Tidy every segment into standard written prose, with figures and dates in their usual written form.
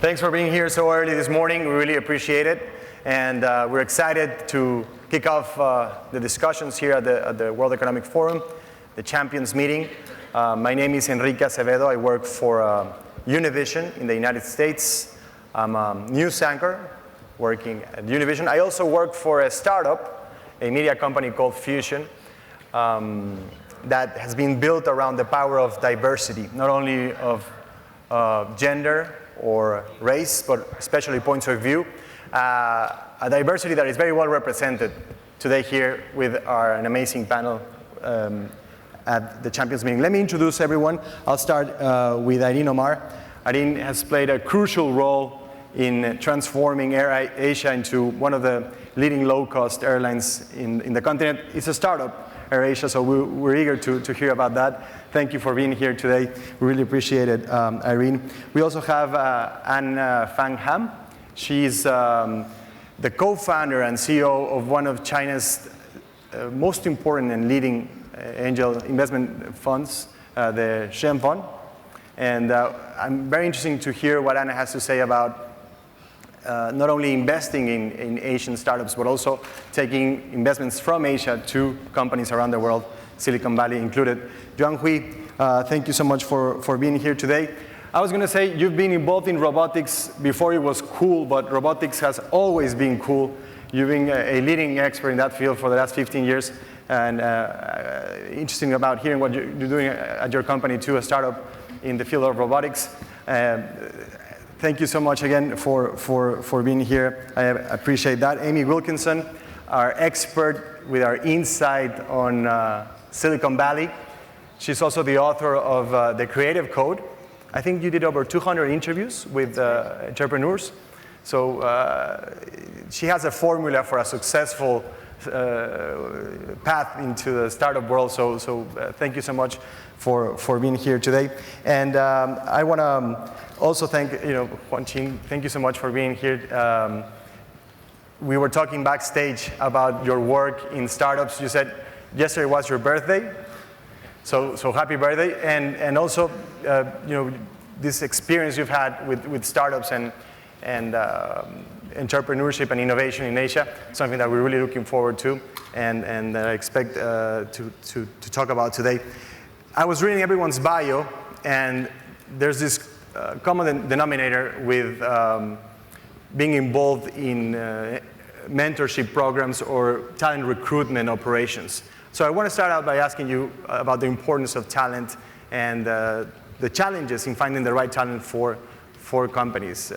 Thanks for being here so early this morning. We really appreciate it. And we're excited to kick off the discussions here at the World Economic Forum, the Champions Meeting. My name is Enrique Acevedo. I work for Univision in the United States. I'm a news anchor working at Univision. I also work for a startup, a media company called Fusion, that has been built around the power of diversity, not only of gender or race, but especially points of view. A diversity that is very well represented today here with an amazing panel at the Champions Meeting. Let me introduce everyone. I'll start with Aireen Omar. Aireen has played a crucial role in transforming AirAsia into one of the leading low-cost airlines in the continent. It's a startup, AirAsia, so we're eager to hear about that. Thank you for being here today. We really appreciate it, Aireen. We also have Fang Hamm. She's the co-founder and CEO of one of China's most important and leading angel investment funds, the Zhen fund. And I'm very interested to hear what Anna has to say about not only investing in Asian startups, but also taking investments from Asia to companies around the world, Silicon Valley included. Yuan, thank you so much for being here today. I was going to say you've been involved in robotics before it was cool, but robotics has always been cool. You've been a leading expert in that field for the last 15 years, and interesting about hearing what you're doing at your company too, a startup in the field of robotics. Thank you so much again for being here. I appreciate that. Amy Wilkinson, our expert with our insight on Silicon Valley. She's also the author of The Creative Code. I think you did over 200 interviews with entrepreneurs. So she has a formula for a successful path into the startup world. So thank you so much for being here today. And I want to also thank, Juan Qing, thank you so much for being here. We were talking backstage about your work in startups. You said yesterday was your birthday. So happy birthday. And also, this experience you've had with startups and entrepreneurship and innovation in Asia, something that we're really looking forward to and I expect to talk about today. I was reading everyone's bio, and there's this common denominator with being involved in mentorship programs or talent recruitment operations. So I want to start out by asking you about the importance of talent and the challenges in finding the right talent for companies.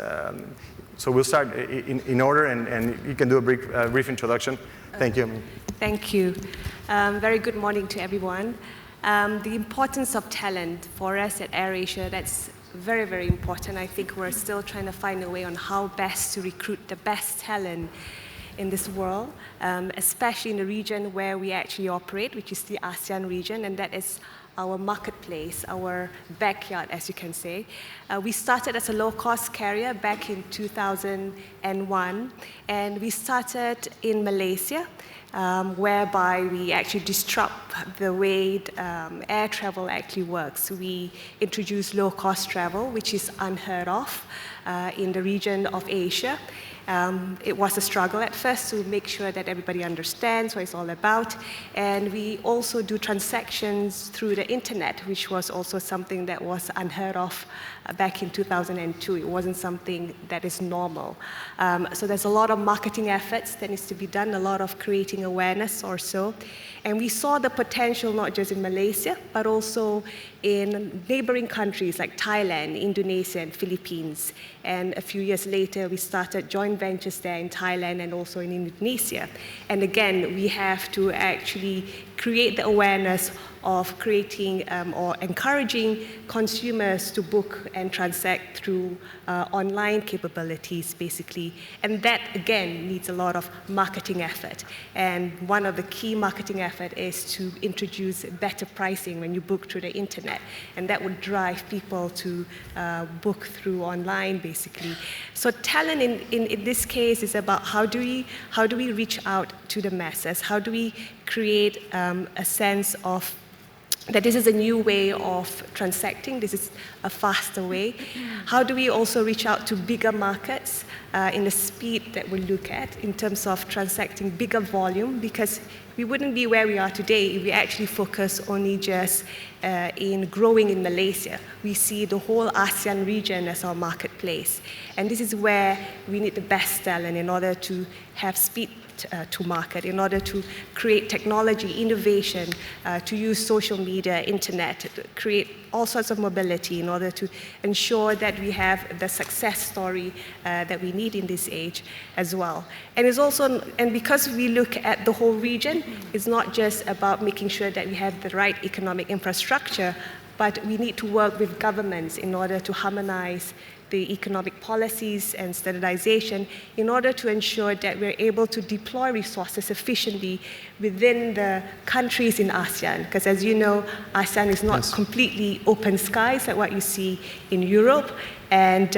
So we'll start in order, and you can do a brief introduction. Thank you. Thank you. Very good morning to everyone. The importance of talent for us at AirAsia, that's very, very important. I think we're still trying to find a way on how best to recruit the best talent in this world, especially in the region where we actually operate, which is the ASEAN region, and that is our marketplace, our backyard, as you can say. We started as a low-cost carrier back in 2001, and we started in Malaysia, whereby we actually disrupt the way air travel actually works. We introduced low-cost travel, which is unheard of in the region of Asia. It was a struggle at first to make sure that everybody understands what it's all about. And we also do transactions through the internet, which was also something that was unheard of back in 2002. It wasn't something that is normal. So there's a lot of marketing efforts that needs to be done, a lot of creating awareness or so. And we saw the potential not just in Malaysia, but also in neighboring countries like Thailand, Indonesia, and Philippines. And a few years later, we started joint ventures there in Thailand and also in Indonesia. And again, we have to actually create the awareness of creating or encouraging consumers to book and transact through online capabilities, basically. And that, again, needs a lot of marketing effort. And one of the key marketing effort is to introduce better pricing when you book through the internet. And that would drive people to book through online, basically. So talent in this case is about how do we reach out to the masses? How do we create a sense of that this is a new way of transacting, this is a faster way. How do we also reach out to bigger markets in the speed that we look at in terms of transacting bigger volume, because we wouldn't be where we are today if we actually focus only just in growing in Malaysia. We see the whole ASEAN region as our marketplace. And this is where we need the best talent in order to have speed to market, in order to create technology, innovation, to use social media, internet, to create all sorts of mobility in order to ensure that we have the success story that we need in this age as well. And it's also, and because we look at the whole region, it's not just about making sure that we have the right economic infrastructure, but we need to work with governments in order to harmonize the economic policies and standardization in order to ensure that we're able to deploy resources efficiently within the countries in ASEAN. Because as you know, ASEAN is not completely open skies like what you see in Europe. And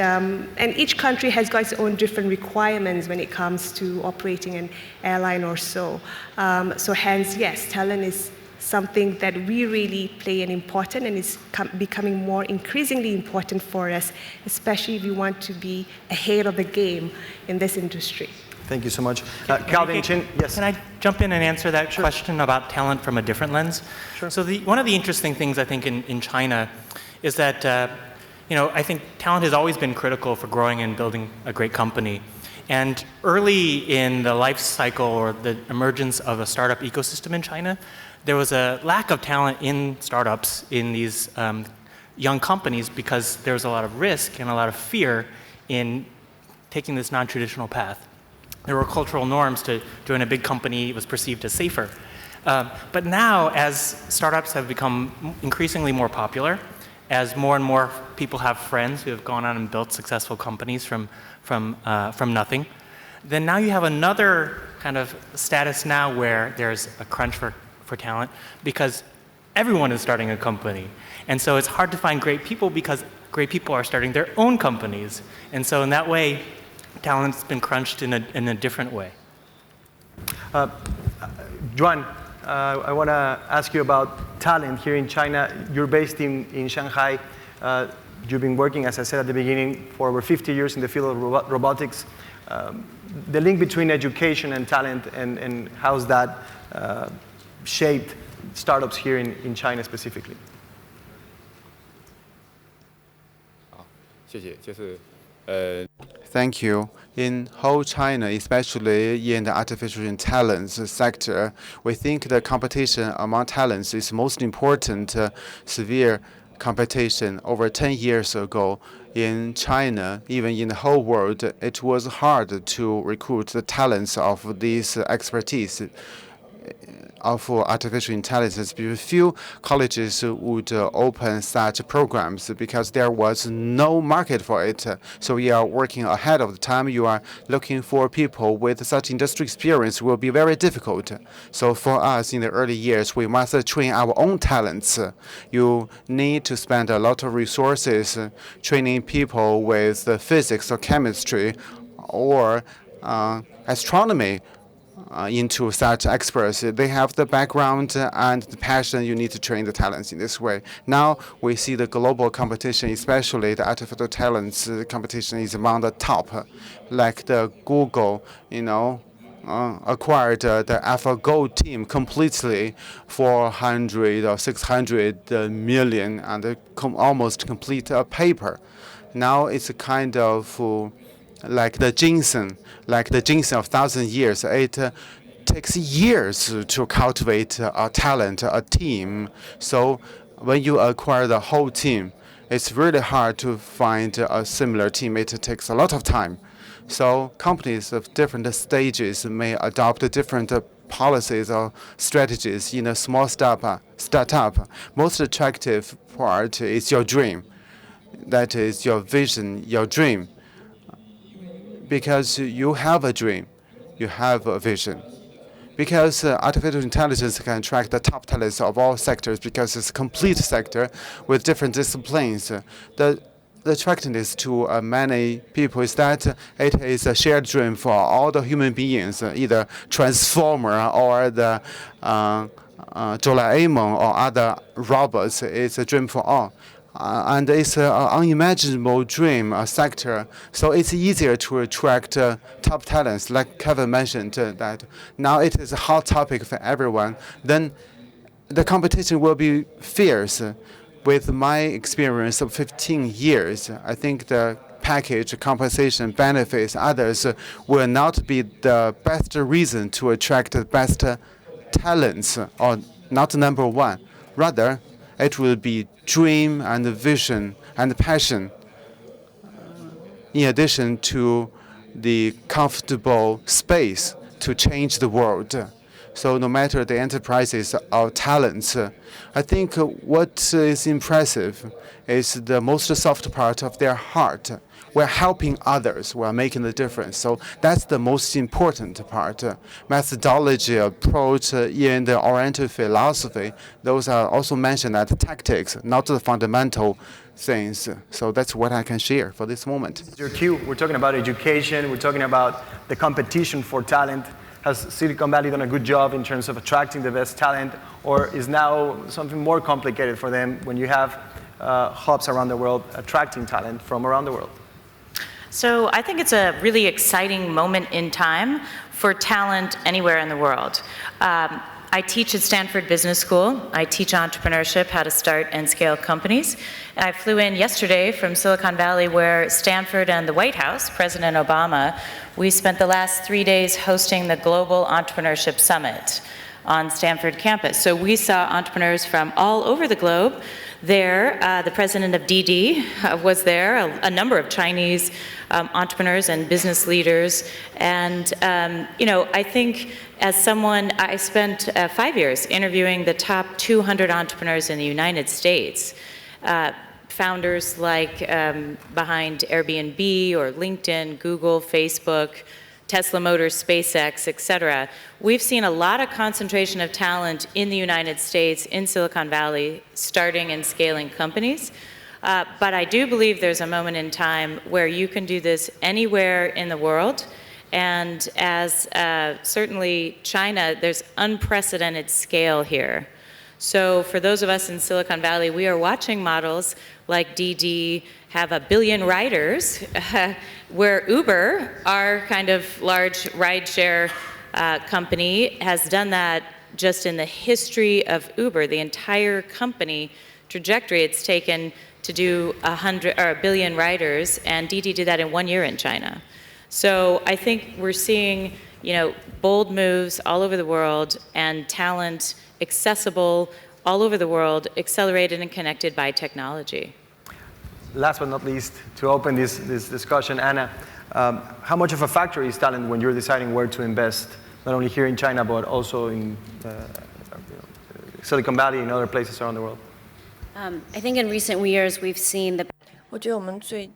each country has got its own different requirements when it comes to operating an airline or so. So hence, yes, talent is something that we really play an important and is becoming more increasingly important for us, especially if we want to be ahead of the game in this industry. Thank you so much. Calvin Chin, yes. Can I jump in and answer that question about talent from a different lens? Sure. So one of the interesting things I think in China is that I think talent has always been critical for growing and building a great company. And early in the life cycle or the emergence of a startup ecosystem in China, there was a lack of talent in startups in these young companies because there was a lot of risk and a lot of fear in taking this non-traditional path. There were cultural norms to join a big company. It was perceived as safer. But now, as startups have become increasingly more popular, as more and more people have friends who have gone on and built successful companies from nothing, then now you have another kind of status now where there's a crunch for talent because everyone is starting a company. And so it's hard to find great people because great people are starting their own companies. And so in that way, talent's been crunched in a different way. Yuan, I want to ask you about talent here in China. You're based in Shanghai. You've been working, as I said at the beginning, for over 50 years in the field of robotics. The link between education and talent and how's that shaped startups here in China specifically? Thank you. In whole China, especially in the artificial intelligence sector, we think the competition among talents is most important. Severe competition over 10 years ago in China, even in the whole world, it was hard to recruit the talents of this expertise of artificial intelligence. Few colleges would open such programs because there was no market for it. So we are working ahead of the time. You are looking for people with such industry experience will be very difficult. So for us in the early years, we must train our own talents. You need to spend a lot of resources training people with physics or chemistry or astronomy into such experts. They have the background and the passion. You need to train the talents in this way. Now we see the global competition, especially the artificial talents competition is among the top. Like the Google, acquired the AlphaGo team completely, 400 or 600 million, and almost complete a paper. Now it's a kind of like the ginseng of 1,000 years. It takes years to cultivate a talent, a team. So when you acquire the whole team, it's really hard to find a similar team. It takes a lot of time. So companies of different stages may adopt different policies or strategies in a small startup. Most attractive part is your dream. That is your vision, your dream. Because you have a dream, you have a vision. Because artificial intelligence can attract the top talents of all sectors because it's a complete sector with different disciplines. The attractiveness to many people is that it is a shared dream for all the human beings, either transformer or the Doraemon or other robots. It's a dream for all. And it's an unimaginable dream sector. So it's easier to attract top talents, like Kevin mentioned, that now it is a hot topic for everyone. Then the competition will be fierce. With my experience of 15 years, I think the package, compensation, benefits, others will not be the best reason to attract the best talents, or not number one. Rather, it will be dream and vision and passion, in addition to the comfortable space to change the world. So no matter the enterprises or talents, I think what is impressive is the most soft part of their heart. We're helping others. We're making the difference. So that's the most important part. Methodology, approach, and the oriented philosophy, those are also mentioned as tactics, not the fundamental things. So that's what I can share for this moment. Your cue, we're talking about education, we're talking about the competition for talent. Has Silicon Valley done a good job in terms of attracting the best talent, or is now something more complicated for them when you have hubs around the world attracting talent from around the world? So I think it's a really exciting moment in time for talent anywhere in the world. I teach at Stanford Business School. I teach entrepreneurship, how to start and scale companies. And I flew in yesterday from Silicon Valley, where Stanford and the White House, President Obama, we spent the last 3 days hosting the Global Entrepreneurship Summit on Stanford campus. So we saw entrepreneurs from all over the globe there. The president of DD was there, a number of Chinese entrepreneurs and business leaders. And, I think as someone, I spent 5 years interviewing the top 200 entrepreneurs in the United States. Founders like behind Airbnb or LinkedIn, Google, Facebook, Tesla Motors, SpaceX, et cetera. We've seen a lot of concentration of talent in the United States, in Silicon Valley, starting and scaling companies. But I do believe there's a moment in time where you can do this anywhere in the world. And as certainly China, there's unprecedented scale here. So for those of us in Silicon Valley, we are watching models like DD have 1 billion riders, where Uber, our kind of large rideshare company, has done that just in the history of Uber, the entire company trajectory it's taken to do 1 billion riders, and DD did that in 1 year in China. So I think we're seeing, bold moves all over the world, and talent accessible all over the world, accelerated and connected by technology. Last but not least, to open this discussion, Anna, how much of a factor is talent when you're deciding where to invest, not only here in China, but also in Silicon Valley and other places around the world? I think in recent years we've seen the 我觉得我们最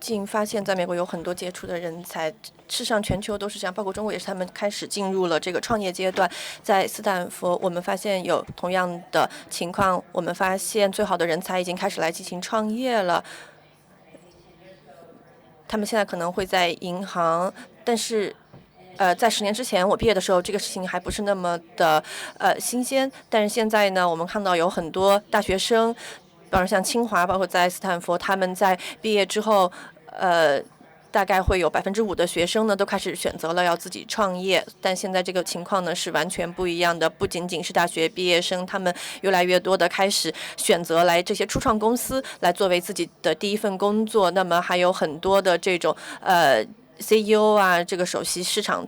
近发现，在美国有很多杰出的人才，事实上全球都是这样，包括中国也是，他们开始进入了这个创业阶段。在斯坦福，我们发现有同样的情况，我们发现最好的人才已经开始来进行创业了。他们现在可能会在银行，但是在10年之前我毕业的时候，这个事情还不是那么的新鲜。但是现在呢，我们看到有很多大学生，包括像清华，包括在斯坦福，他们在毕业之后，大概会有5%的学生呢都开始选择了要自己创业。但现在这个情况呢是完全不一样的，不仅仅是大学毕业生，他们越来越多的开始选择来这些初创公司来作为自己的第一份工作。那么还有很多的这种CEO 啊，这个首席市场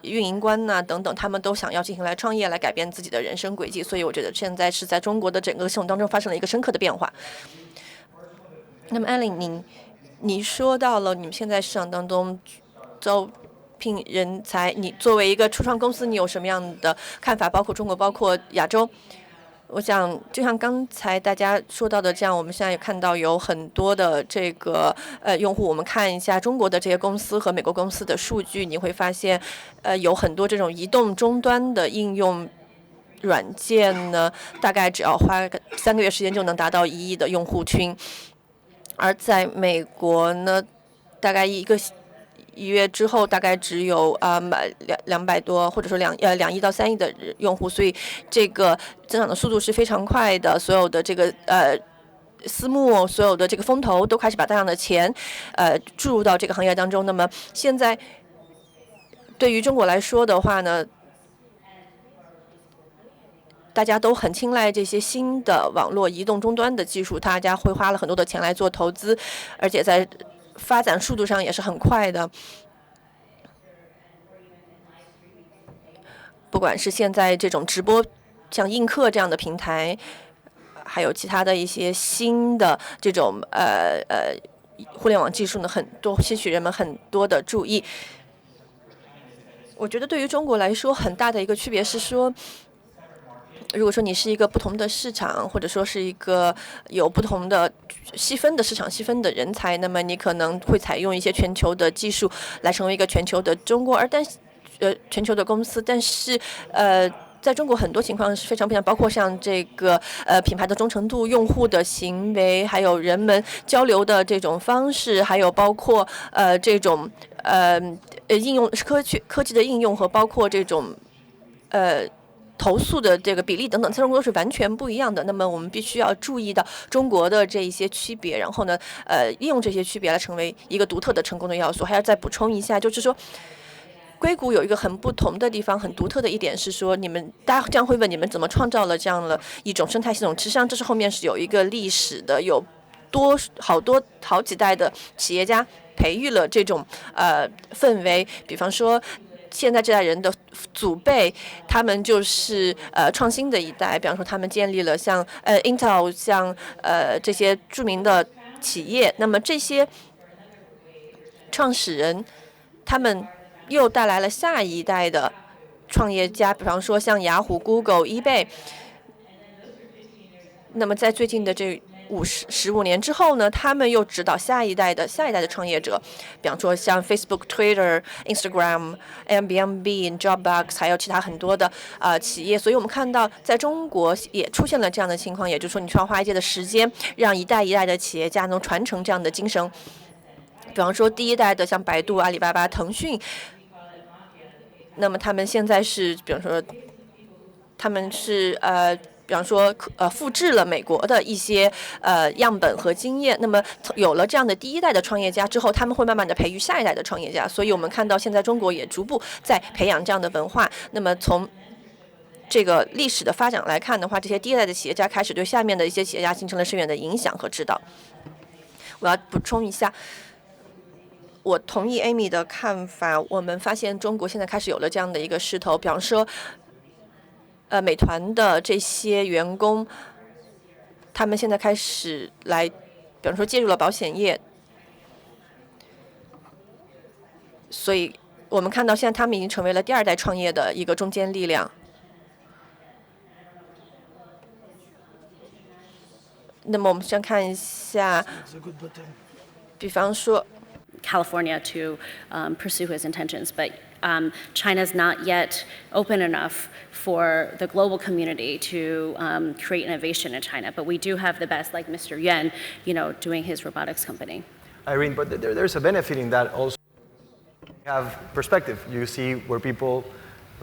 运营官呐、等等，他们都想要进行来创业，来改变自己的人生轨迹。所以我觉得现在是在中国的整个系统当中发生了一个深刻的变化。那么 Aireen， 你说到了你们现在市场当中招聘人才，你作为一个初创公司，你有什么样的看法？包括中国，包括亚洲。我想，就像刚才大家说到的这样，我们现在也看到有很多的这个用户。我们看一下中国的这些公司和美国公司的数据，你会发现，有很多这种移动终端的应用软件呢，大概只要花3个月时间就能达到1亿的用户群。而在美国呢，大概一1月之后大概只有200多，或者说2亿到3亿的用户，所以这个增长的速度是非常快的。所有的这个私募，所有的这个风投都开始把大量的钱注入到这个行业当中。那么现在对于中国来说的话呢，大家都很青睐这些新的网络移动终端的技术，大家会花了很多的钱来做投资，而且在发展速度上也是很快的。不管是现在这种直播，像映客这样的平台，还有其他的一些新的这种互联网技术呢，很多吸取人们很多的注意。我觉得对于中国来说，很大的一个区别是说，如果说你是一个不同的市场，或者说是一个有不同的细分的市场、细分的人才，那么你可能会采用一些全球的技术来成为一个全球的全球的公司。但是在中国很多情况是非常不一样，包括像这个品牌的忠诚度、用户的行为，还有人们交流的这种方式，还有包括这种应用科技的应用和包括这种投诉的这个比例等等，在中国都是完全不一样的。那么我们必须要注意到中国的这一些区别，然后呢，利用这些区别来成为一个独特的成功的要素。还要再补充一下，就是说，硅谷有一个很不同的地方，很独特的一点是说，大家这样会问，你们怎么创造了这样的一种生态系统？实际上，这是后面是有一个历史的，有好几代的企业家培育了这种氛围。比方说，现在这代人的祖辈，他们就是创新的一代。比方说，他们建立了像Intel 像这些著名的企业。那么这些创始人，他们又带来了下一代的创业家，比方说像雅虎、Google、eBay。那么在最近的这15年之后呢，他们又指导下一代的创业者，比方说像 Facebook、Twitter、Instagram、Airbnb、Dropbox， 还有其他很多的企业。所以我们看到，在中国也出现了这样的情况，也就是说，你需要花一些的时间，让一代一代的企业家能传承这样的精神。比方说，第一代的像百度、阿里巴巴、腾讯，那么他们现在是，比方说，他们是比方说复制了美国的一些样本和经验。那么有了这样的第一代的创业家之后，他们会慢慢的培育下一代的创业家。所以我们看到现在中国也逐步在培养这样的文化。那么从这个历史的发展来看的话，这些第一代的企业家开始对下面的一些企业家形成了深远的影响和指导。我要补充一下，我同意 Amy 的看法。我们发现中国现在开始有了这样的一个势头，比方说美团的这些员工，他们现在开始来，比方说介入了保险业，所以我们看到现在他们已经成为了第二代创业的一个中坚力量。那么我们先看一下，比方说 California to pursue his intentions, but China's not yet open enough for the global community to create innovation in China. But we do have the best, like Mr. Yuan, doing his robotics company. Irene, but there's a benefit in that also. You have perspective. You see where people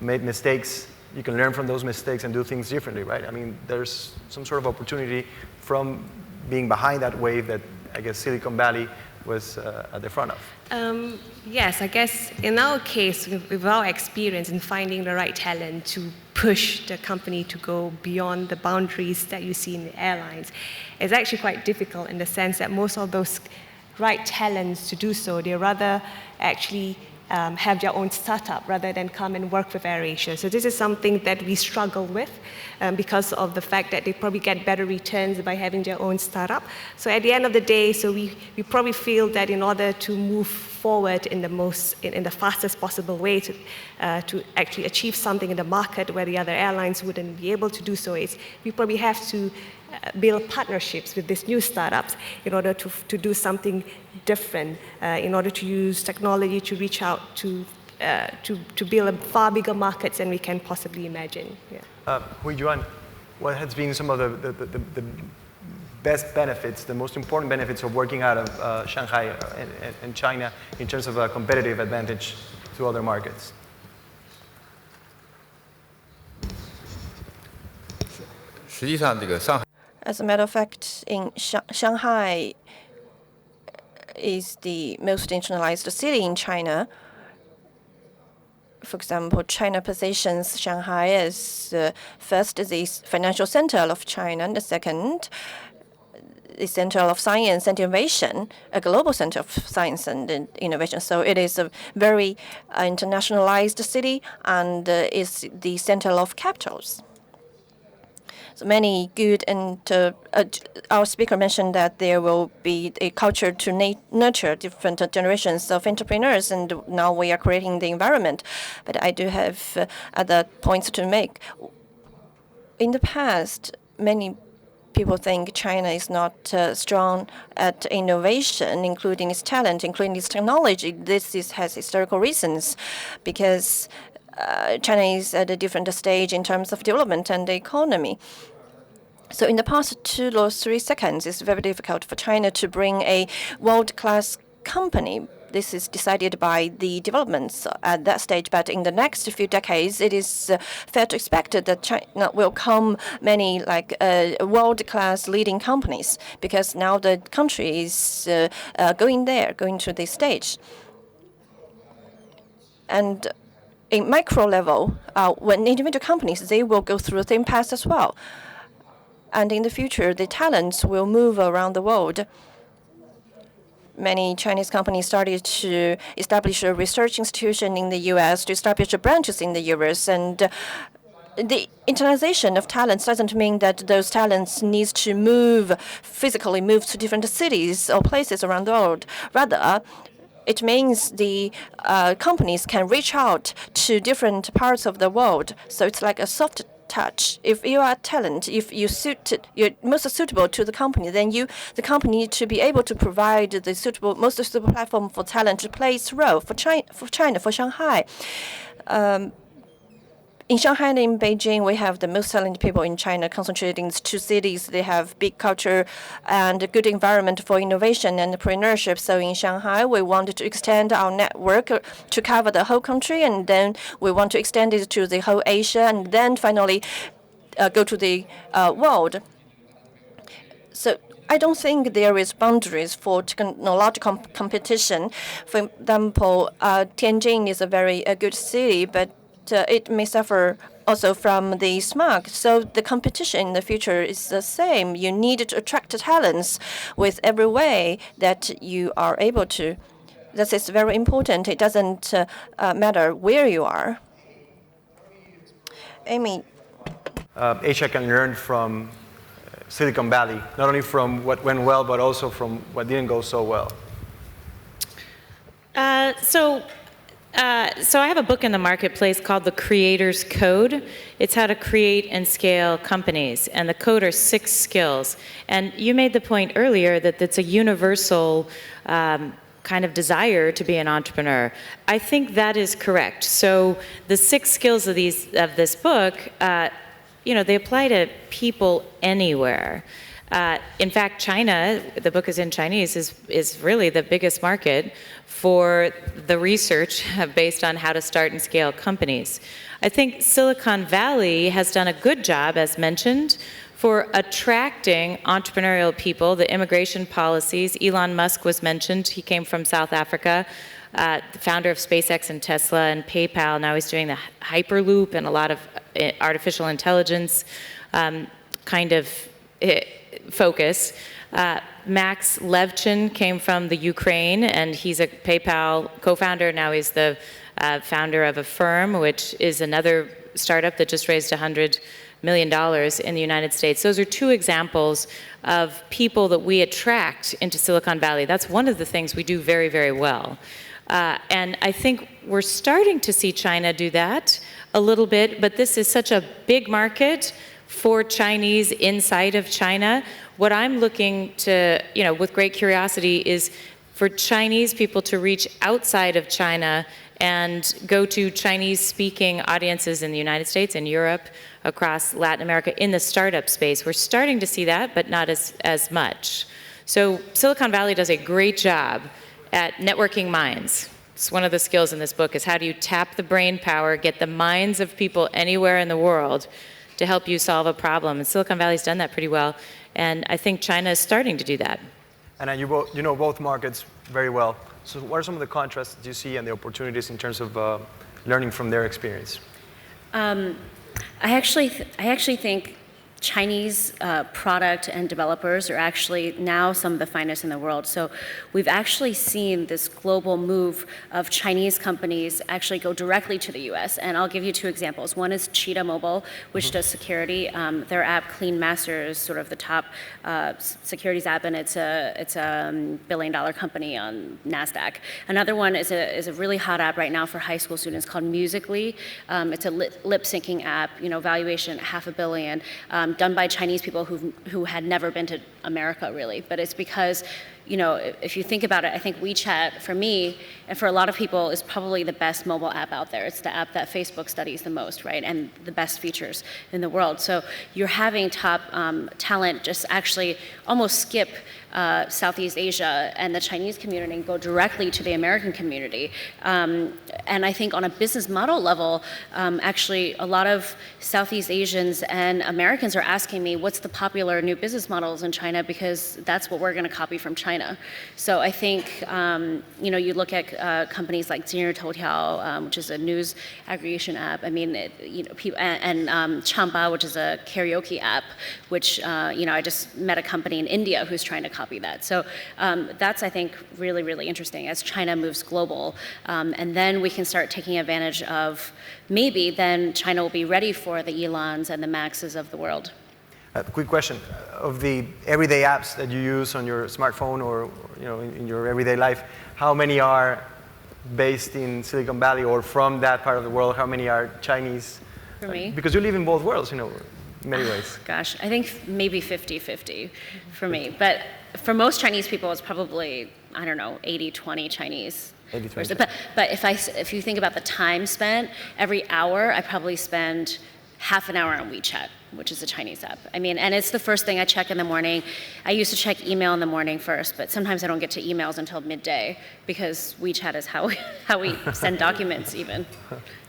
made mistakes. You can learn from those mistakes and do things differently, right? I mean, there's some sort of opportunity from being behind that wave that I guess Silicon Valley was at the front of. Yes, I guess in our case, with our experience in finding the right talent to push the company to go beyond the boundaries that you see in the airlines, it's actually quite difficult in the sense that most of those right talents to do so, they rather actually have their own startup rather than come and work with AirAsia. So this is something that we struggle with because of the fact that they probably get better returns by having their own startup. So at the end of the day, so we probably feel that in order to move forward in the fastest possible way to actually achieve something in the market where the other airlines wouldn't be able to do so, is we probably have to build partnerships with these new startups in order to do something different, in order to use technology to reach out to build a far bigger markets than we can possibly imagine. Yeah. Yuan, what has been some of the best benefits, the most important benefits of working out of Shanghai and China in terms of a competitive advantage to other markets? As a matter of fact, in Shanghai is the most internationalized city in China. For example, China positions Shanghai as first the financial center of China, and the second, the center of science and innovation, a global center of science and innovation. So it is a very internationalized city and is the center of capitals. So many good, and our speaker mentioned that there will be a culture to nurture different generations of entrepreneurs, and now we are creating the environment. But I do have other points to make. In the past, many people think China is not strong at innovation, including its talent, including its technology. This has historical reasons, because China is at a different stage in terms of development and the economy. So in the past 2 or 3 seconds, it's very difficult for China to bring a world-class company. This is decided by the developments at that stage. But in the next few decades, it is fair to expect that China will come many like world-class leading companies, because now the country is going to this stage. And in micro level, when individual companies, they will go through the same path as well. And in the future, the talents will move around the world. Many Chinese companies started to establish a research institution in the U.S., to establish branches in the U.S., and the internalization of talents doesn't mean that those talents need to physically move to different cities or places around the world. Rather, it means the companies can reach out to different parts of the world. So it's like a soft touch. If you are talent, if you're most suitable to the company, then the company needs to be able to provide the most suitable platform for talent to play its role for Shanghai. In Shanghai and in Beijing, we have the most talented people in China concentrated in 2 cities. They have big culture and a good environment for innovation and entrepreneurship. So in Shanghai, we wanted to extend our network to cover the whole country, and then we want to extend it to the whole Asia, and then finally go to the world. So I don't think there is boundaries for technological competition. For example, Tianjin is a very good city, but it may suffer also from the smog. So the competition in the future is the same. You need to attract talents with every way that you are able to. This is very important. It doesn't matter where you are. Amy. Asia can learn from Silicon Valley, not only from what went well, but also from what didn't go so well. So I have a book in the marketplace called The Creator's Code. It's how to create and scale companies. And the code are 6 skills. And you made the point earlier that it's a universal kind of desire to be an entrepreneur. I think that is correct. So the 6 skills of this book, they apply to people anywhere. In fact, China, the book is in Chinese, is really the biggest market for the research based on how to start and scale companies. I think Silicon Valley has done a good job, as mentioned, for attracting entrepreneurial people, the immigration policies. Elon Musk was mentioned. He came from South Africa, the founder of SpaceX and Tesla and PayPal. Now he's doing the Hyperloop and a lot of artificial intelligence kind of focus. Max Levchin came from the Ukraine, and he's a PayPal co-founder. Now he's the founder of Affirm, which is another startup that just raised $100 million in the United States. Those are 2 examples of people that we attract into Silicon Valley. That's one of the things we do very, very well. And I think we're starting to see China do that a little bit, but this is such a big market for Chinese inside of China. What I'm looking to, with great curiosity is for Chinese people to reach outside of China and go to Chinese-speaking audiences in the United States and Europe, across Latin America in the startup space. We're starting to see that, but not as much. So Silicon Valley does a great job at networking minds. It's one of the skills in this book is how do you tap the brain power, get the minds of people anywhere in the world to help you solve a problem. And Silicon Valley's done that pretty well. And I think China is starting to do that. And you know both markets very well. So what are some of the contrasts that you see and the opportunities in terms of learning from their experience? I actually think Chinese product and developers are actually now some of the finest in the world. So we've actually seen this global move of Chinese companies actually go directly to the US. And I'll give you two examples. One is Cheetah Mobile, which does security. Their app, Clean Master, is sort of the top securities app, and it's a billion-dollar company on NASDAQ. Another one is a really hot app right now for high school students called Musical.ly. It's a lip syncing app, valuation $500 million. Done by Chinese people who had never been to America, really. But it's because, if you think about it, I think WeChat, for me, and for a lot of people, is probably the best mobile app out there. It's the app that Facebook studies the most, right? And the best features in the world. So you're having top talent just actually almost skip Southeast Asia and the Chinese community and go directly to the American community. And I think on a business model level, actually a lot of Southeast Asians and Americans are asking me, what's the popular new business models in China? Because that's what we're going to copy from China. So I think, you look at companies like Toutiao, which is a news aggregation app. I mean, people, and Chamba, which is a karaoke app, which, I just met a company in India who's trying to copy that. So that's, I think, really, really interesting as China moves global. And then we can start taking advantage of, maybe then China will be ready for the Elons and the Maxes of the world. Quick question. Of the everyday apps that you use on your smartphone or in your everyday life, how many are based in Silicon Valley or from that part of the world? How many are Chinese? For me? Because you live in both worlds, in many ways. Gosh, I think maybe 50-50 for me. But for most Chinese people, it's probably, 80-20 Chinese. 80-20. But if you think about the time spent, every hour I probably spend half an hour on WeChat, which is a Chinese app. I mean, and it's the first thing I check in the morning. I used to check email in the morning first, but sometimes I don't get to emails until midday because WeChat is how we send documents even.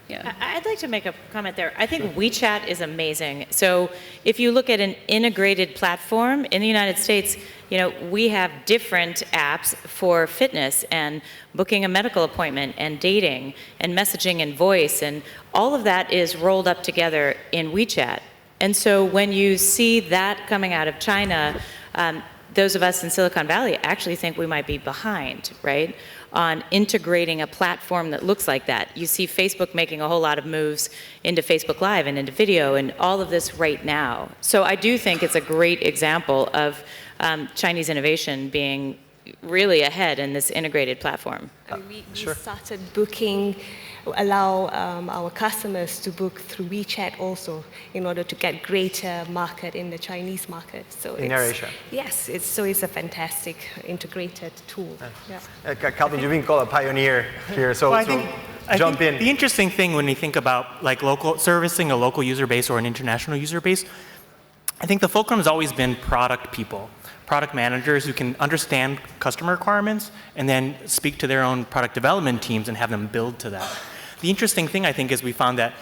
Yeah. I'd like to make a comment there. I think WeChat is amazing. So if you look at an integrated platform in the United States, we have different apps for fitness and booking a medical appointment and dating and messaging and voice, and all of that is rolled up together in WeChat. And so when you see that coming out of China, those of us in Silicon Valley actually think we might be behind, right, on integrating a platform that looks like that. You see Facebook making a whole lot of moves into Facebook Live and into video and all of this right now. So I do think it's a great example of Chinese innovation being really ahead in this integrated platform. We started booking, allow our customers to book through WeChat also in order to get greater market in the Chinese market. So in AirAsia. Yes, it's a fantastic integrated tool. Yeah. Calvin, you've been called a pioneer here, so, I so think jump in. The interesting thing when you think about servicing a local user base or an international user base, I think the fulcrum has always been product people. Product managers who can understand customer requirements and then speak to their own product development teams and have them build to that. The interesting thing, I think, is we found that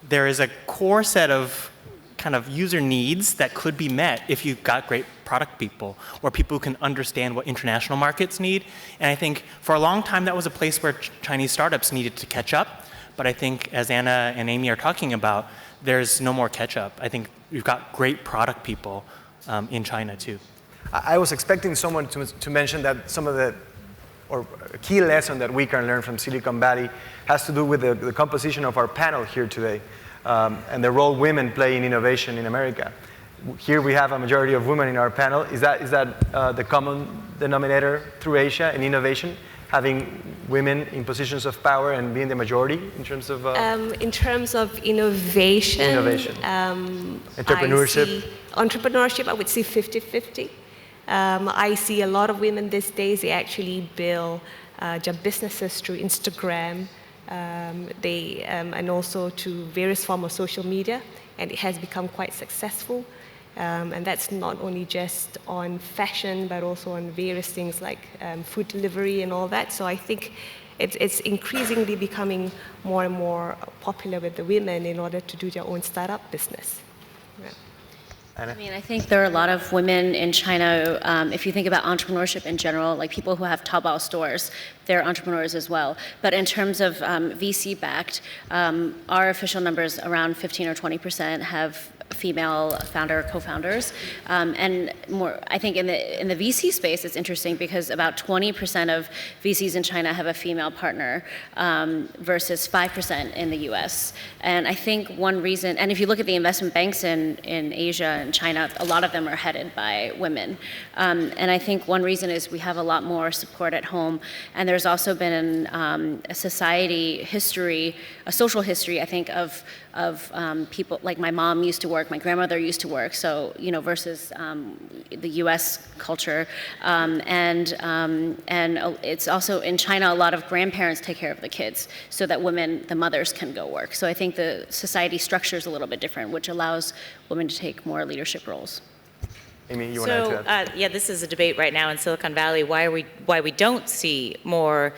there is a core set of kind of user needs that could be met if you've got great product people or people who can understand what international markets need. And I think for a long time that was a place where Chinese startups needed to catch up. But I think as Anna and Amy are talking about, there's no more catch up. I think we've got great product people in China too. I was expecting someone to mention that some of or a key lesson that we can learn from Silicon Valley has to do with the composition of our panel here today and the role women play in innovation in America. Here we have a majority of women in our panel. Is that the common denominator through Asia in innovation, having women in positions of power and being the majority in terms of? In terms of innovation. Entrepreneurship. Entrepreneurship, I would say 50-50. I see a lot of women these days, they actually build their businesses through Instagram, and also to various forms of social media, and it has become quite successful. And that's not only just on fashion, but also on various things like food delivery and all that. So I think it's increasingly becoming more and more popular with the women in order to do their own startup business. Yeah. I mean, I think there are a lot of women in China, if you think about entrepreneurship in general, like people who have Taobao stores, they're entrepreneurs as well. But in terms of VC-backed, our official numbers around 15 or 20% have female founder co-founders, and more. I think in the VC space, it's interesting because about 20% of VCs in China have a female partner versus 5% in the U.S. And I think one reason, and if you look at the investment banks in Asia and China, a lot of them are headed by women. And I think one reason is we have a lot more support at home, and there's also been a society history, a social history, I think, of people like my mom used to work, my grandmother used to work, so versus the U.S. culture, and it's also in China a lot of grandparents take care of the kids so that the mothers can go work. So I think the society structure is a little bit different, which allows women to take more leadership roles. Amy, you want to add to that? Yeah, this is a debate right now in Silicon Valley why we don't see more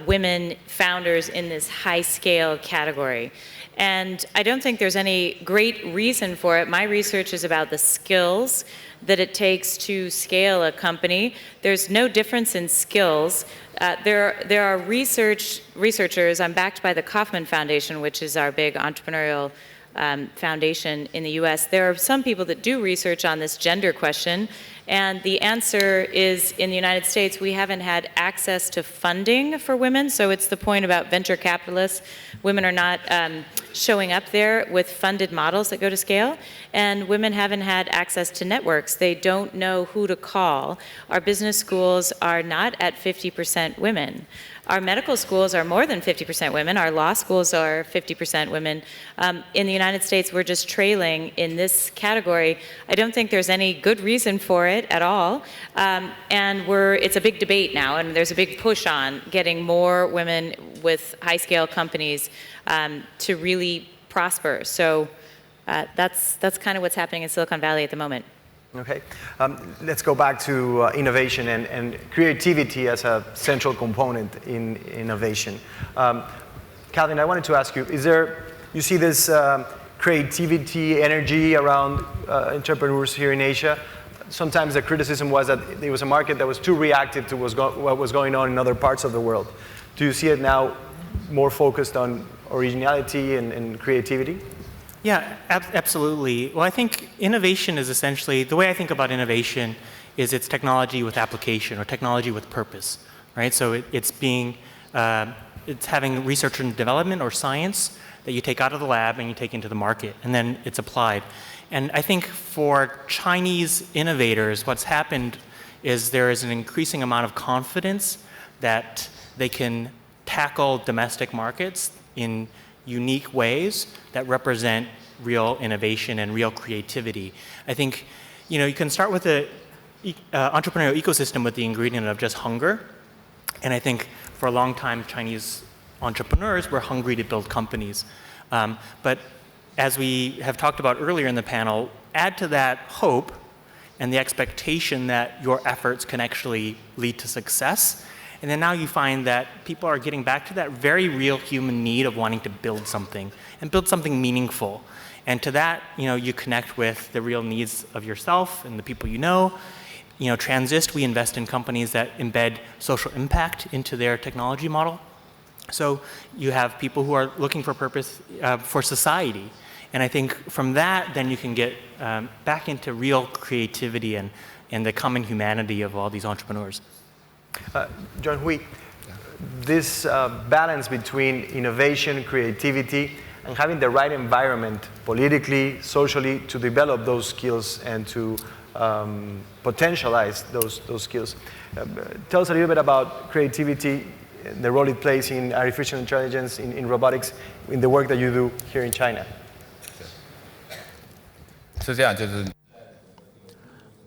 women founders in this high-scale category. And I don't think there's any great reason for it. My research is about the skills that it takes to scale a company. There's no difference in skills. There are researchers, I'm backed by the Kauffman Foundation, which is our big entrepreneurial foundation in the US. There are some people that do research on this gender question, and the answer is in the United States, we haven't had access to funding for women, so it's the point about venture capitalists. Women are not showing up there with funded models that go to scale, and women haven't had access to networks. They don't know who to call. Our business schools are not at 50% women. Our medical schools are more than 50% women. Our law schools are 50% women. In the United States, we're just trailing in this category. I don't think there's any good reason for it at all. And it's a big debate now, and there's a big push on getting more women with high-scale companies to really prosper. So that's kind of what's happening in Silicon Valley at the moment. Okay, let's go back to innovation and creativity as a central component in innovation. Calvin, I wanted to ask you, you see this creativity, energy around entrepreneurs here in Asia? Sometimes the criticism was that there was a market that was too reactive to what was going on in other parts of the world. Do you see it now more focused on originality and creativity? Yeah, absolutely. Well, I think innovation is essentially, the way I think about innovation is it's technology with application or technology with purpose, right? So it's having research and development or science that you take out of the lab and you take into the market, and then it's applied. And I think for Chinese innovators, what's happened is there is an increasing amount of confidence that they can tackle domestic markets in unique ways that represent real innovation and real creativity. I think, you can start with the entrepreneurial ecosystem with the ingredient of just hunger. And I think for a long time, Chinese entrepreneurs were hungry to build companies. But as we have talked about earlier in the panel, add to that hope and the expectation that your efforts can actually lead to success. And then now you find that people are getting back to that very real human need of wanting to build something and build something meaningful. And to that, you connect with the real needs of yourself and the people you know. Transist, we invest in companies that embed social impact into their technology model. So you have people who are looking for purpose for society. And I think from that, then you can get back into real creativity and the common humanity of all these entrepreneurs. John Hui, this balance between innovation, creativity, and having the right environment politically, socially, to develop those skills and to potentialize those skills. Tell us a little bit about creativity, the role it plays in artificial intelligence, in robotics, in the work that you do here in China.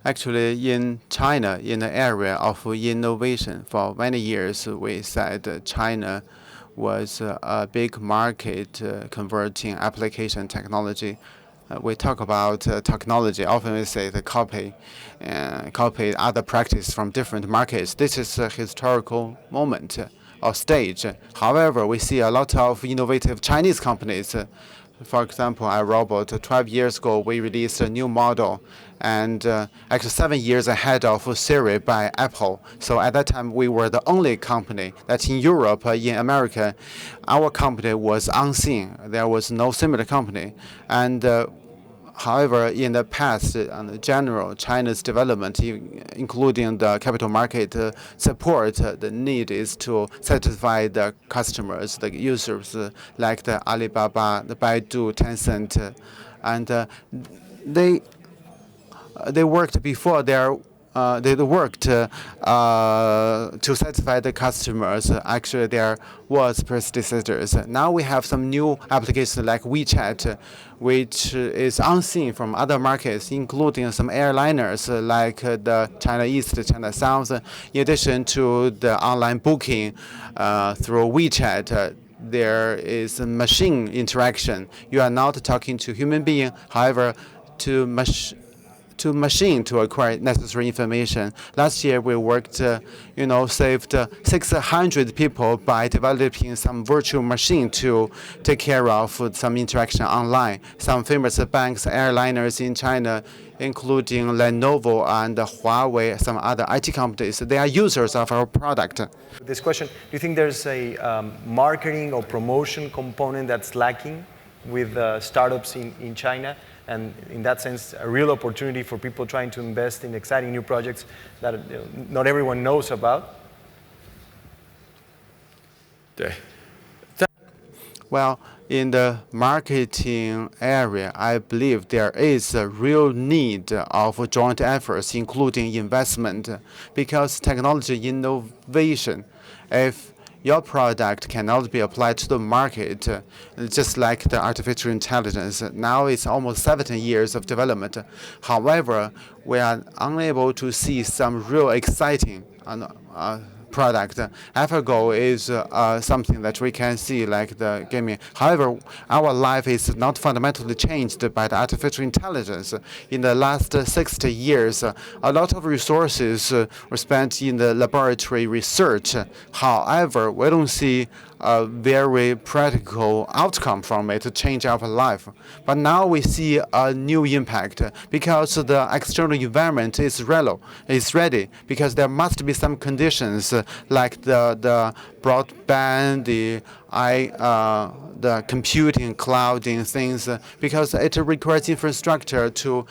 Actually, in China, in the area of innovation, for many years, we said China was a big market converting application technology. We talk about technology. Often we say the copy other practice from different markets. This is a historical moment or stage. However, we see a lot of innovative Chinese companies. For example, iRobot, 12 years ago, we released a new model, and actually 7 years ahead of Siri by Apple. So at that time, we were the only company that in Europe, in America, our company was unseen. There was no similar company. And however, in the past, in general, China's development, including the capital market support, the need is to satisfy the customers, the users, like the Alibaba, the Baidu, Tencent, and they worked before they worked to satisfy the customers. Actually, there was predecessors. Now we have some new applications like WeChat, which is unseen from other markets, including some airliners like the China East, China South. In addition to the online booking through WeChat, there is a machine interaction. You are not talking to human being, however, to machine to acquire necessary information. Last year, we worked, saved 600 people by developing some virtual machine to take care of some interaction online. Some famous banks, airliners in China, including Lenovo and Huawei, some other IT companies, they are users of our product. This question, do you think there's a marketing or promotion component that's lacking with startups in China? And in that sense, a real opportunity for people trying to invest in exciting new projects that not everyone knows about? Well, in the marketing area, I believe there is a real need of joint efforts, including investment, because technology innovation, if your product cannot be applied to the market, just like the artificial intelligence. Now it's almost 17 years of development. However, we are unable to see some real exciting product. AlphaGo is something that we can see like the gaming. However, our life is not fundamentally changed by the artificial intelligence. In the last 60 years, a lot of resources were spent in the laboratory research. However, we don't see a very practical outcome from it to change our life. But now we see a new impact because the external environment is ready, because there must be some conditions like the broadband, the computing, clouding things, because it requires infrastructure to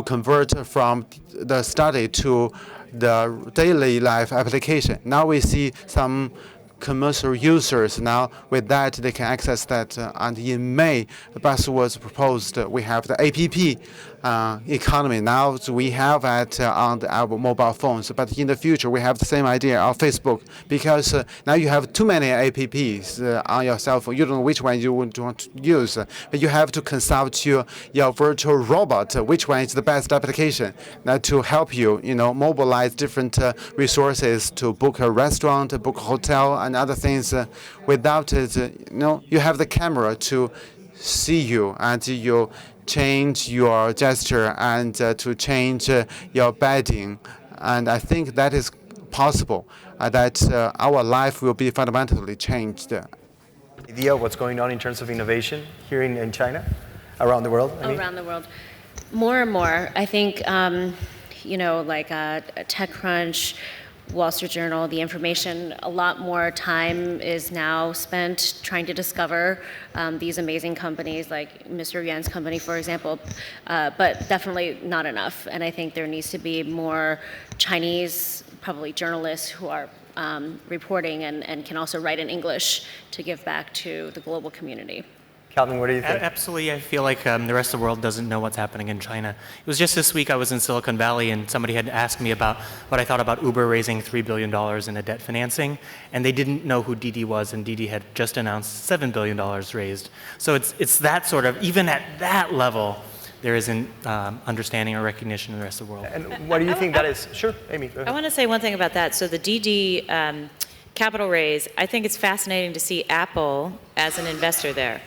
convert from the study to the daily life application. Now we see some commercial users. Now with that, they can access that. And in May, the bus was proposed. We have the APP economy. Now we have it on our mobile phones. But in the future, we have the same idea of Facebook, because now you have too many APPs on your cell phone. You don't know which one you want to use. But you have to consult your virtual robot, which one is the best application to help you, mobilize different resources to book a restaurant, book a hotel, and other things. Without it, you have the camera to see you, and you change your gesture and to change your bedding. And I think that is possible, that our life will be fundamentally changed. Idea of what's going on in terms of innovation here in China, around the world? Around the world. More and more. I think, like TechCrunch, Wall Street Journal, the information, a lot more time is now spent trying to discover these amazing companies like Mr. Yuan's company, for example, but definitely not enough. And I think there needs to be more Chinese, probably journalists who are reporting and can also write in English to give back to the global community. Calvin, what do you think? Absolutely. I feel like the rest of the world doesn't know what's happening in China. It was just this week I was in Silicon Valley and somebody had asked me about what I thought about Uber raising $3 billion in a debt financing, and they didn't know who Didi was, and Didi had just announced $7 billion raised. So it's that sort of, even at that level, there isn't understanding or recognition in the rest of the world. And what do you think that is? Sure, Amy. Go ahead. I want to say one thing about that. So the Didi capital raise, I think it's fascinating to see Apple as an investor there,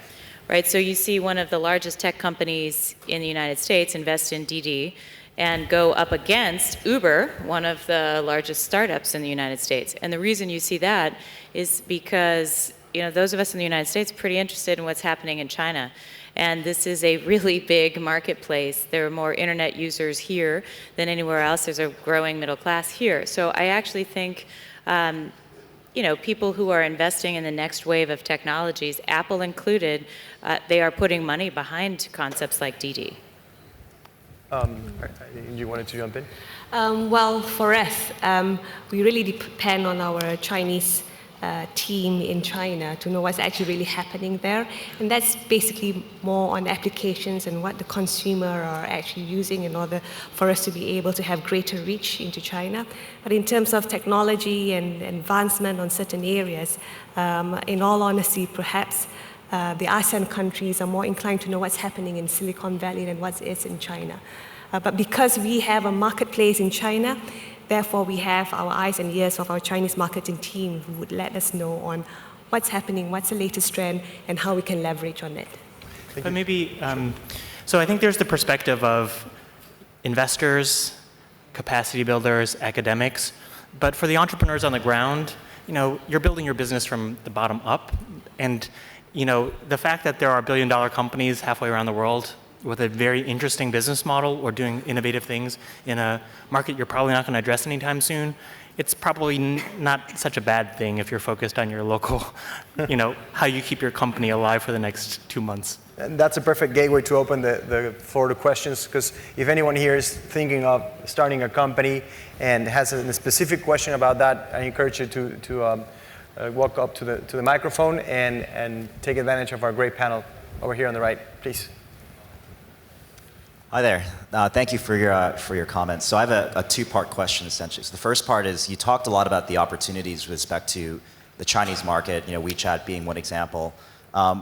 right? So you see one of the largest tech companies in the United States invest in DD and go up against Uber, one of the largest startups in the United States. And the reason you see that is because, those of us in the United States are pretty interested in what's happening in China. And this is a really big marketplace. There are more internet users here than anywhere else. There's a growing middle class here. So I actually think, people who are investing in the next wave of technologies, Apple included, they are putting money behind concepts like DD. You wanted to jump in? Well, for us, we really depend on our Chinese team in China to know what's actually really happening there. And that's basically more on applications and what the consumer are actually using in order for us to be able to have greater reach into China. But in terms of technology and advancement on certain areas, in all honesty, perhaps the ASEAN countries are more inclined to know what's happening in Silicon Valley than what is in China. But because we have a marketplace in China, therefore we have our eyes and ears of our Chinese marketing team who would let us know on what's happening, what's the latest trend, and how we can leverage on it. But maybe, so I think there's the perspective of investors, capacity builders, academics, but for the entrepreneurs on the ground, you're building your business from the bottom up, and the fact that there are billion-dollar companies halfway around the world with a very interesting business model or doing innovative things in a market you're probably not going to address anytime soon, it's probably not such a bad thing if you're focused on your local, how you keep your company alive for the next 2 months. And that's a perfect gateway to open the floor to questions, because if anyone here is thinking of starting a company and has a specific question about that, I encourage you to walk up to the microphone and take advantage of our great panel over here on the right, please. Hi there. Thank you for your comments. So I have a two-part question, essentially. So the first part is, you talked a lot about the opportunities with respect to the Chinese market, WeChat being one example.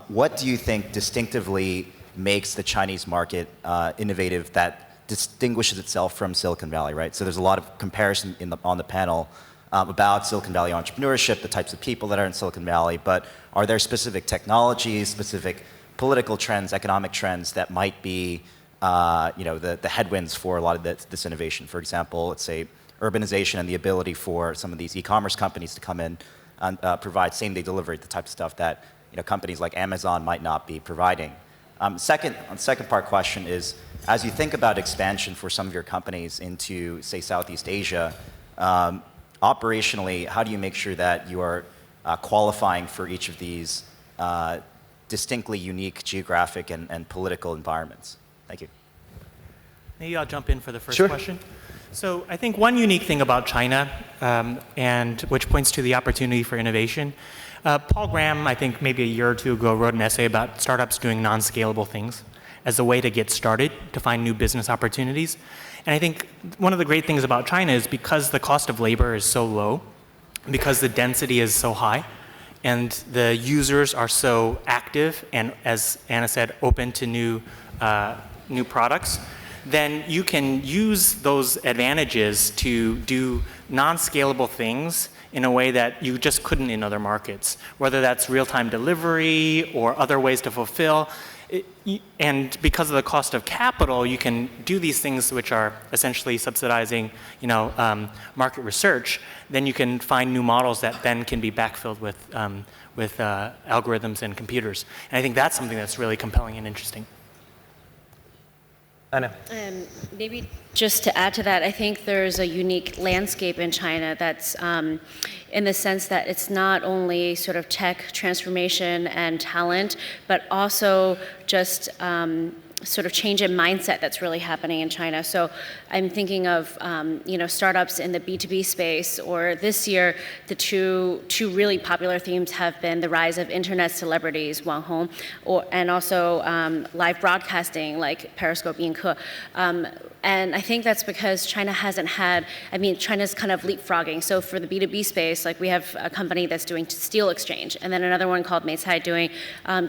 What do you think distinctively makes the Chinese market innovative, that distinguishes itself from Silicon Valley, right? So there's a lot of comparison on the panel about Silicon Valley entrepreneurship, the types of people that are in Silicon Valley, but are there specific technologies, specific political trends, economic trends that might be the headwinds for a lot of this innovation? For example, let's say urbanization and the ability for some of these e-commerce companies to come in and provide same-day delivery, the type of stuff that companies like Amazon might not be providing. Second part question is, as you think about expansion for some of your companies into, say, Southeast Asia, operationally, how do you make sure that you are qualifying for each of these distinctly unique geographic and political environments? Thank you. Maybe I'll jump in for the first Sure. question. So I think one unique thing about China, and which points to the opportunity for innovation, Paul Graham, I think maybe a year or two ago, wrote an essay about startups doing non-scalable things as a way to get started, to find new business opportunities. And I think one of the great things about China is because the cost of labor is so low, because the density is so high, and the users are so active and, as Anna said, open to new products, then you can use those advantages to do non-scalable things in a way that you just couldn't in other markets, whether that's real-time delivery or other ways to fulfill. And because of the cost of capital, you can do these things which are essentially subsidizing, market research. Then you can find new models that then can be backfilled with algorithms and computers. And I think that's something that's really compelling and interesting. Anna. Maybe just to add to that, I think there's a unique landscape in China that's in the sense that it's not only sort of tech transformation and talent, but also just sort of change in mindset that's really happening in China. So I'm thinking of startups in the B2B space, or this year the two really popular themes have been the rise of internet celebrities, Wang Hong, and also live broadcasting like Periscope, Yinke. And I think that's because China hasn't had, China's kind of leapfrogging. So for the B2B space, like we have a company that's doing steel exchange, and then another one called Meicai doing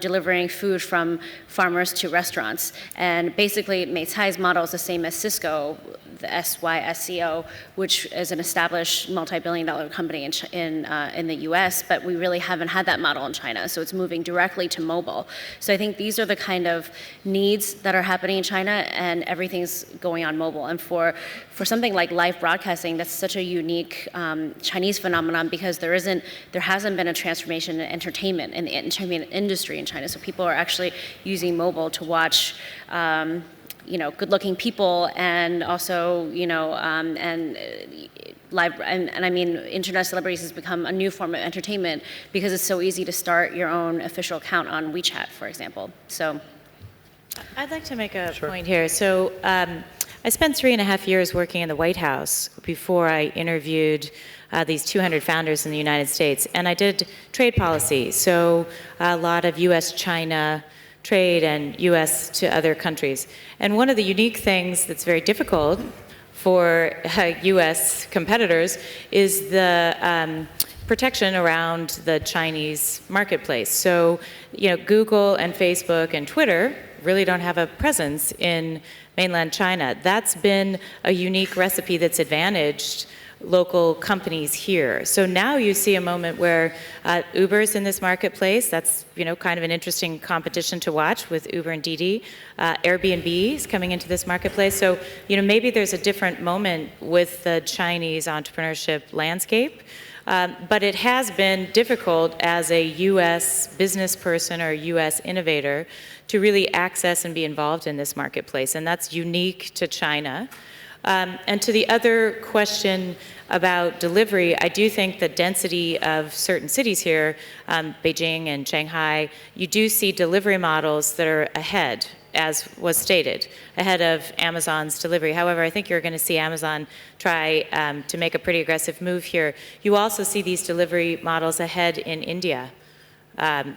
delivering food from farmers to restaurants. And basically, Meicai's model is the same as Cisco. with SYSCO, which is an established multi-billion-dollar company in the US, but we really haven't had that model in China. So it's moving directly to mobile. So I think these are the kind of needs that are happening in China, and everything's going on mobile. And for something like live broadcasting, that's such a unique Chinese phenomenon, because there hasn't been a transformation in entertainment, in the entertainment industry in China. So people are actually using mobile to watch good-looking people, and also, live, and I mean, internet celebrities has become a new form of entertainment because it's so easy to start your own official account on WeChat, for example. So, I'd like to make a point here. So, I spent 3.5 years working in the White House before I interviewed these 200 founders in the United States, and I did trade policy. So, a lot of U.S.-China trade and U.S. to other countries. And one of the unique things that's very difficult for U.S. competitors is the protection around the Chinese marketplace. So, Google and Facebook and Twitter really don't have a presence in mainland China. That's been a unique recipe that's advantaged local companies here. So now you see a moment where Uber's in this marketplace. That's kind of an interesting competition to watch with Uber and Didi. Airbnb is coming into this marketplace. So maybe there's a different moment with the Chinese entrepreneurship landscape. But it has been difficult as a U.S. business person or U.S. innovator to really access and be involved in this marketplace, and that's unique to China. And to the other question about delivery, I do think the density of certain cities here, Beijing and Shanghai, you do see delivery models that are ahead, as was stated, ahead of Amazon's delivery. However, I think you're going to see Amazon try to make a pretty aggressive move here. You also see these delivery models ahead in India.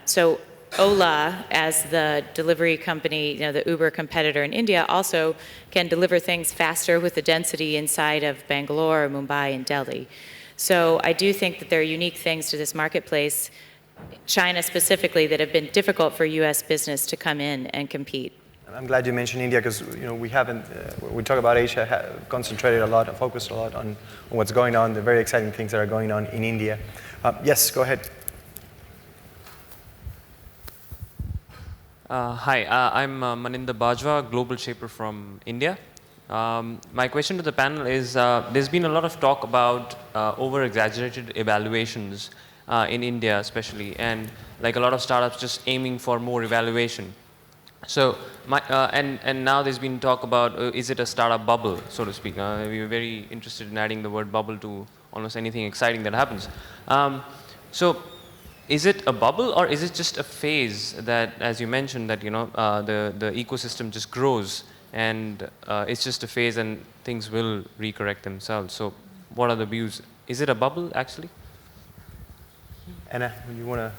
So Ola, as the delivery company, the Uber competitor in India, also can deliver things faster with the density inside of Bangalore, Mumbai, and Delhi. So I do think that there are unique things to this marketplace, China specifically, that have been difficult for U.S. business to come in and compete. I'm glad you mentioned India, because we haven't, when we talk about Asia, concentrated a lot and focused a lot on what's going on, the very exciting things that are going on in India. Yes, go ahead. Hi, I'm Maninder Bajwa, global shaper from India. My question to the panel is, there's been a lot of talk about over-exaggerated evaluations in India especially, and like a lot of startups just aiming for more evaluation. So, and now there's been talk about, is it a startup bubble, so to speak? We were very interested in adding the word bubble to almost anything exciting that happens. So, is it a bubble, or is it just a phase that, as you mentioned, that the ecosystem just grows, and it's just a phase and things will recorrect themselves? So, what are the views? Is it a bubble, actually? Anna, you want to?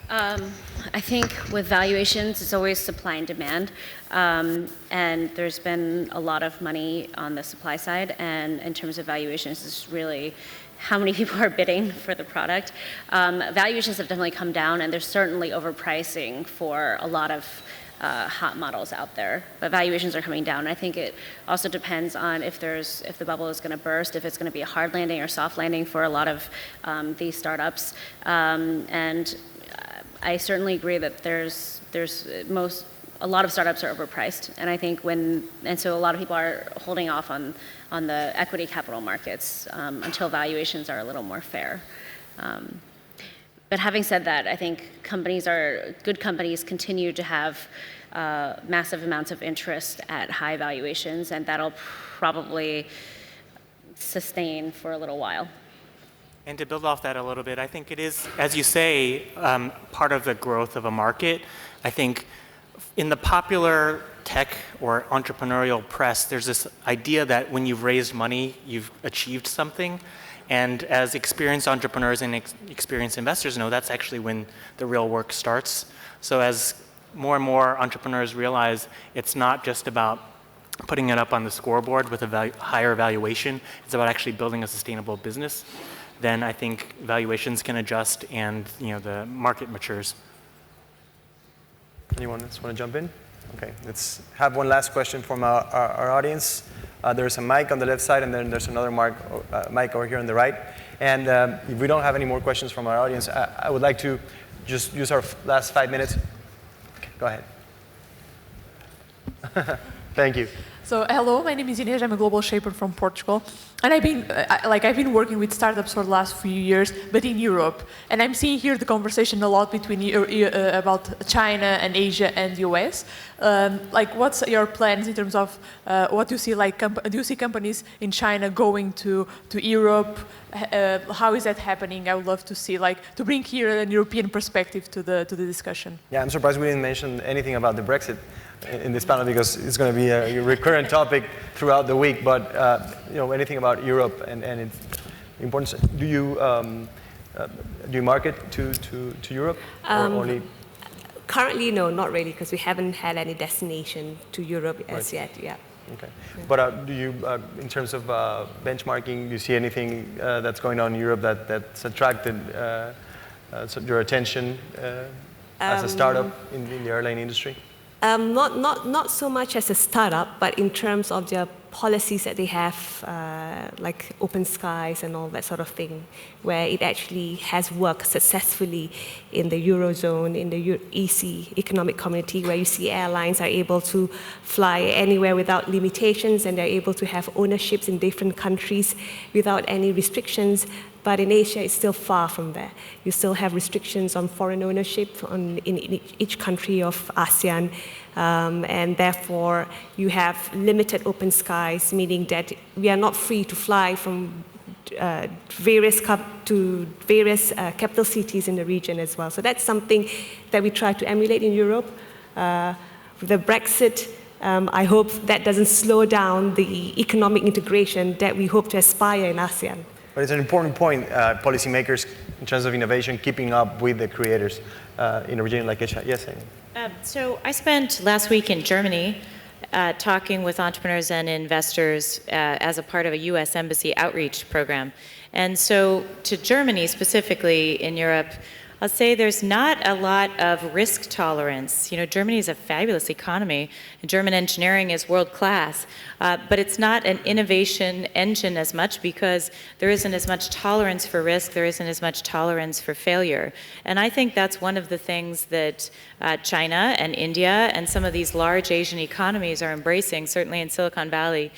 I think with valuations, it's always supply and demand. And there's been a lot of money on the supply side. And in terms of valuations, it's really how many people are bidding for the product. Valuations have definitely come down, and there's certainly overpricing for a lot of hot models out there, but valuations are coming down. I think it also depends on if the bubble is going to burst, if it's going to be a hard landing or soft landing for a lot of these startups. And I certainly agree that a lot of startups are overpriced, and I think so a lot of people are holding off on the equity capital markets until valuations are a little more fair. But having said that, I think good companies continue to have massive amounts of interest at high valuations, and that'll probably sustain for a little while. And to build off that a little bit, I think it is, as you say, part of the growth of a market. I think in the popular tech or entrepreneurial press, there's this idea that when you've raised money, you've achieved something. And as experienced entrepreneurs and experienced investors know, that's actually when the real work starts. So as more and more entrepreneurs realize it's not just about putting it up on the scoreboard with a higher valuation, it's about actually building a sustainable business, then I think valuations can adjust and the market matures. Anyone else want to jump in? Okay, let's have one last question from our audience. There's a mic on the left side, and then there's another mic over here on the right. And if we don't have any more questions from our audience, I would like to just use our last 5 minutes. Okay, go ahead. Thank you. So hello, my name is Inês. I'm a global shaper from Portugal, and I've been working with startups for the last few years, but in Europe. And I'm seeing here the conversation a lot between about China and Asia and US. What's your plans in terms of what do you see? Do you see companies in China going to Europe? How is that happening? I would love to see, to bring here an European perspective to the discussion. Yeah, I'm surprised we didn't mention anything about the Brexit in this panel, because it's going to be a recurrent topic throughout the week. But anything about Europe and its importance. Do you market to Europe or only? Currently, no, not really, because we haven't had any destination to Europe as yet. Yeah. Okay. But do you, in terms of benchmarking, do you see anything that's going on in Europe that's attracted your attention as a startup in the airline industry? Not so much as a startup, but in terms of their policies that they have, like open skies and all that sort of thing, where it actually has worked successfully in the Eurozone, in the EC, Economic Community, where you see airlines are able to fly anywhere without limitations, and they're able to have ownerships in different countries without any restrictions. But in Asia, it's still far from there. You still have restrictions on foreign ownership in each country of ASEAN, and therefore you have limited open skies, meaning that we are not free to fly from various capital cities in the region as well. So that's something that we try to emulate in Europe. With the Brexit, I hope that doesn't slow down the economic integration that we hope to aspire in ASEAN. But it's an important point, policymakers, in terms of innovation, keeping up with the creators in a region like Asia. Yes, Aireen. So I spent last week in Germany talking with entrepreneurs and investors as a part of a US Embassy outreach program. And so to Germany specifically in Europe, I'll say there's not a lot of risk tolerance. Germany is a fabulous economy, and German engineering is world class, but it's not an innovation engine as much because there isn't as much tolerance for risk, there isn't as much tolerance for failure. And I think that's one of the things that China and India and some of these large Asian economies are embracing, certainly in Silicon Valley.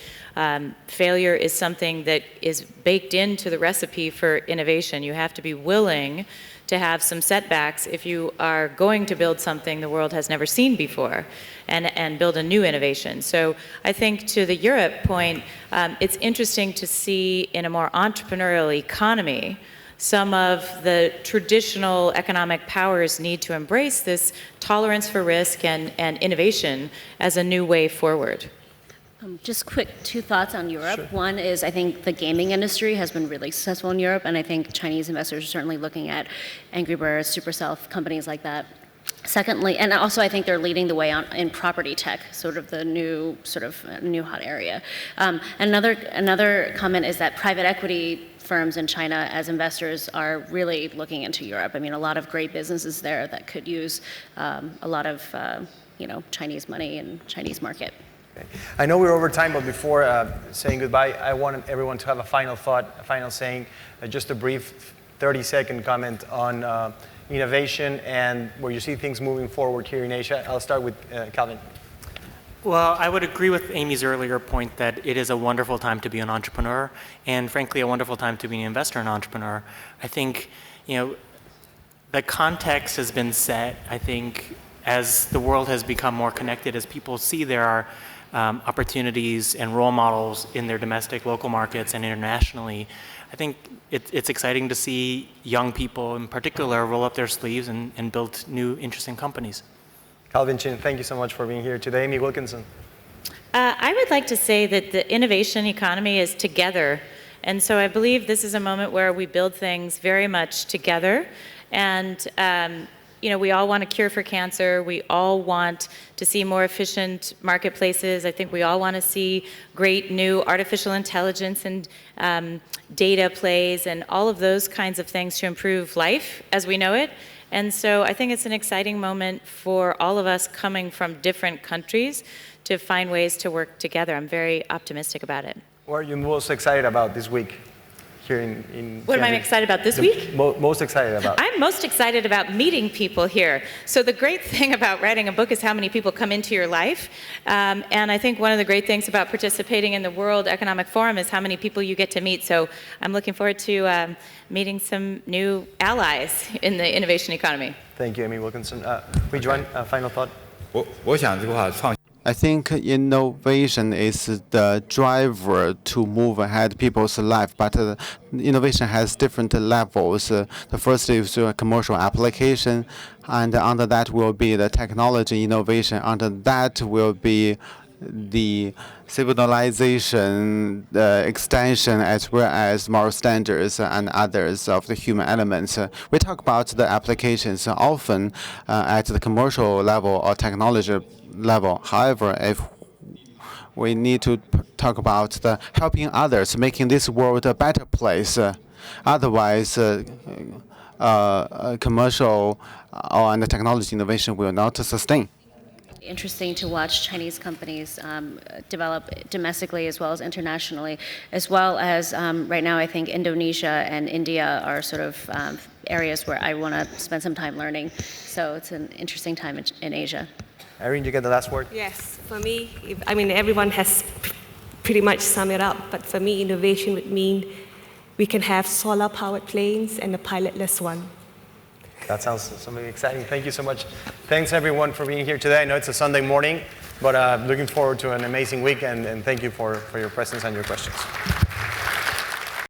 Failure is something that is baked into the recipe for innovation. You have to be willing to have some setbacks if you are going to build something the world has never seen before and build a new innovation. So I think to the Europe point, it's interesting to see in a more entrepreneurial economy, some of the traditional economic powers need to embrace this tolerance for risk and innovation as a new way forward. Just quick, 2 thoughts on Europe. Sure. One is I think the gaming industry has been really successful in Europe, and I think Chinese investors are certainly looking at Angry Birds, Supercell, companies like that. Secondly, and also I think they're leading the way in property tech, sort of the new hot area. Another comment is that private equity firms in China as investors are really looking into Europe. I mean, a lot of great businesses there that could use a lot of Chinese money and Chinese market. Okay. I know we're over time, but before saying goodbye, I want everyone to have a final thought, a final saying, just a brief 30-second comment on innovation and where you see things moving forward here in Asia. I'll start with Calvin. Well, I would agree with Amy's earlier point that it is a wonderful time to be an entrepreneur, and frankly, a wonderful time to be an investor and entrepreneur. I think, the context has been set. I think as the world has become more connected, as people see there are opportunities and role models in their domestic, local markets and internationally, I think it's exciting to see young people in particular roll up their sleeves and build new, interesting companies. Calvin Chin, thank you so much for being here today. Amy Wilkinson. I would like to say that the innovation economy is together. And so I believe this is a moment where we build things very much together. And we all want a cure for cancer. We all want to see more efficient marketplaces. I think we all want to see great new artificial intelligence and data plays and all of those kinds of things to improve life as we know it. And so I think it's an exciting moment for all of us coming from different countries to find ways to work together. I'm very optimistic about it. What are you most excited about this week here in What am I excited about this week? Most excited about? I'm most excited about meeting people here. So the great thing about writing a book is how many people come into your life. And I think one of the great things about participating in the World Economic Forum is how many people you get to meet. So I'm looking forward to meeting some new allies in the innovation economy. Thank you, Amy Wilkinson. Yuan, final thought? 我想这个话创 I think innovation is the driver to move ahead people's life, but innovation has different levels. The first is commercial application, and under that will be the technology innovation. Under that will be the civilization extension, as well as moral standards and others of the human elements. We talk about the applications often at the commercial level or technology level. However, if we need to talk about the helping others, making this world a better place. Otherwise, commercial and technology innovation will not sustain. Interesting to watch Chinese companies develop domestically as well as internationally, as well as right now I think Indonesia and India are sort of areas where I want to spend some time learning. So it's an interesting time in Asia. Aireen, you get the last word? Yes, for me, everyone has pretty much summed it up, but for me, innovation would mean we can have solar-powered planes and a pilotless one. That sounds something exciting. Thank you so much. Thanks, everyone, for being here today. I know it's a Sunday morning, but looking forward to an amazing week, and thank you for your presence and your questions.